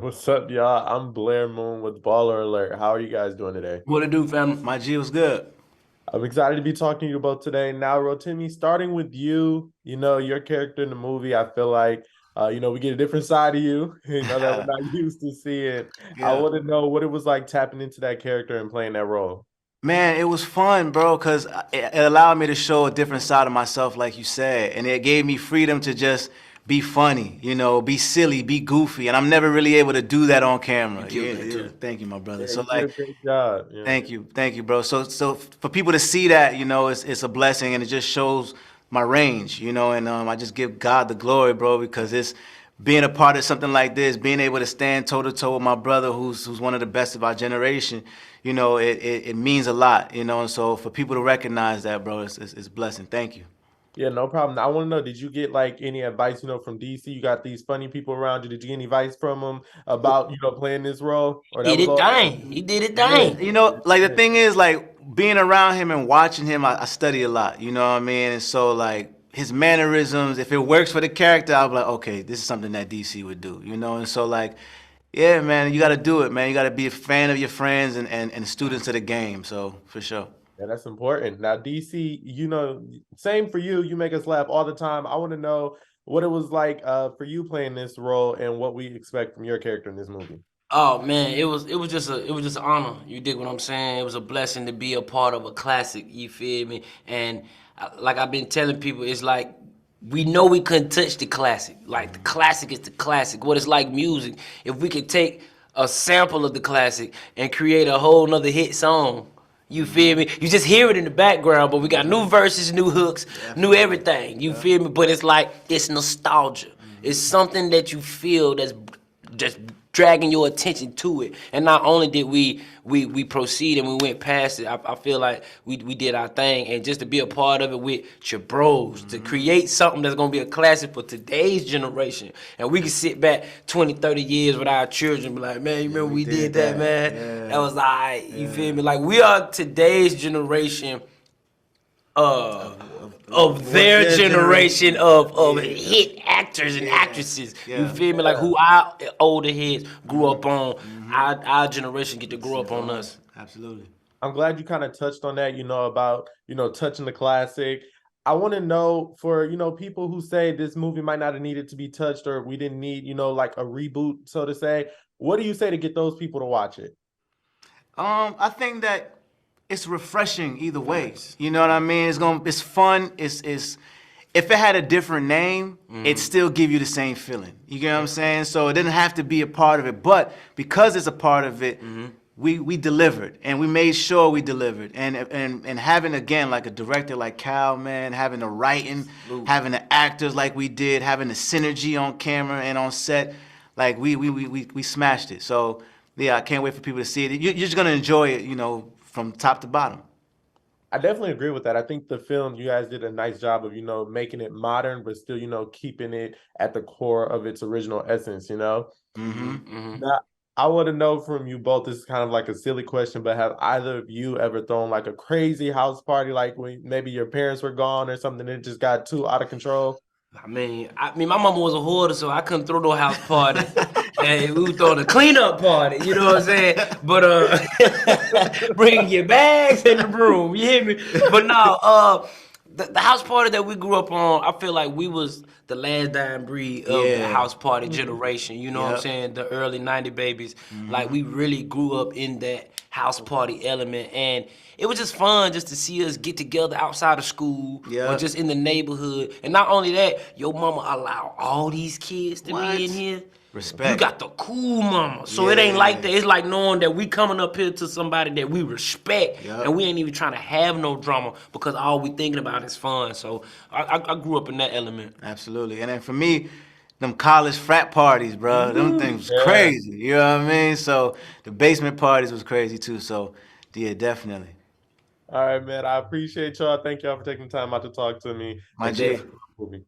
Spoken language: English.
What's up, y'all? I'm Blair Moon with Baller Alert. How are you guys doing today? What it do, fam? My G was good. I'm excited to be talking to you about today. Now, Rotimi, starting with you, your character in the movie, I feel like, we get a different side of you, that we're not used to seeing. I Yeah. want to know what it was like tapping into that character and playing that role. Man, it was fun, bro, because it allowed me to show a different side of myself, like you said. And it gave me freedom to just be funny, be silly, be goofy. And I'm never really able to do that on camera. killed Yeah, that yeah. too. Thank you, my brother. Yeah, So you did a like, great job. Yeah. thank you, bro. So for people to see that, it's a blessing, and it just shows my range, and I just give God the glory, bro, because it's being a part of something like this, being able to stand toe to toe with my brother, who's one of the best of our generation, it means a lot, and so for people to recognize that, bro, it's a blessing. Thank you. Yeah, no problem. I want to know, did you get like any advice, from DC? You got these funny people around you. Did you get any advice from them about, playing this role? Or that Did was it all thing. He did it yeah. thing. Like the thing is, like being around him and watching him, I study a lot. You know what I mean? And so like his mannerisms, if it works for the character, I'll be like, okay, this is something that DC would do. And so like, yeah, man, you got to do it, man. You got to be a fan of your friends and students of the game. So for sure. Yeah, that's important. Now, DC, same for you. You make us laugh all the time. I want to know what it was like for you playing this role and what we expect from your character in this movie. Oh man, it was just an honor. You dig what I'm saying? It was a blessing to be a part of a classic. You feel me? And like I've been telling people, it's like we know we couldn't touch the classic. Like the classic is the classic. What it's like music. If we could take a sample of the classic and create a whole nother hit song. You feel me? You just hear it in the background, but we got new verses, new hooks, new everything. You feel me? But it's like it's nostalgia. It's something that you feel that's just dragging your attention to it. And not only did we proceed and we went past it, I feel like we did our thing. And just to be a part of it with your bros, to create something that's gonna be a classic for today's generation. And we can sit back 20, 30 years with our children and be like, man, you remember we did that, man? Yeah. That was all right. You feel me? Like we are today's generation of their generation of hit actors and actresses. You feel me? Like who our older heads grew up on, our generation get to grow up on us. Absolutely. I'm glad you kind of touched on that, about, touching the classic. I want to know for, people who say this movie might not have needed to be touched or we didn't need, like a reboot, so to say. What do you say to get those people to watch it? I think that it's refreshing either way. You know what I mean? It's fun. It's if it had a different name, it'd still give you the same feeling. You get what I'm saying? So it didn't have to be a part of it, but because it's a part of it, we delivered and we made sure we delivered. And having again like a director like Cal, man, having the writing, having the actors like we did, having the synergy on camera and on set, like we smashed it. So yeah, I can't wait for people to see it. You're just gonna enjoy it, from top to bottom. I definitely agree with that. I think the film, you guys did a nice job of, making it modern, but still, keeping it at the core of its original essence, Now, I want to know from you both, this is kind of like a silly question, but have either of you ever thrown like a crazy house party, like when maybe your parents were gone or something, and it just got too out of control? I mean, my mama was a hoarder, so I couldn't throw no house party. And we were throwing a cleanup party, you know what I'm saying? But bring your bags in the room, you hear me? But no, the house party that we grew up on, I feel like we was the last dying breed of the house party generation. You know what I'm saying? The early '90 babies, like we really grew up in that house party element, and it was just fun just to see us get together outside of school or just in the neighborhood. And not only that, your mama allow all these kids to be in here. Respect. You got the cool mama. So it ain't like that. It's like knowing that we coming up here to somebody that we respect and we ain't even trying to have no drama because all we thinking about is fun. So I grew up in that element. Absolutely. And then for me, them college frat parties, bro, them things was crazy. You know what I mean? So the basement parties was crazy too. So yeah, definitely. All right, man. I appreciate y'all. Thank y'all for taking time out to talk to me My and share G. the movie.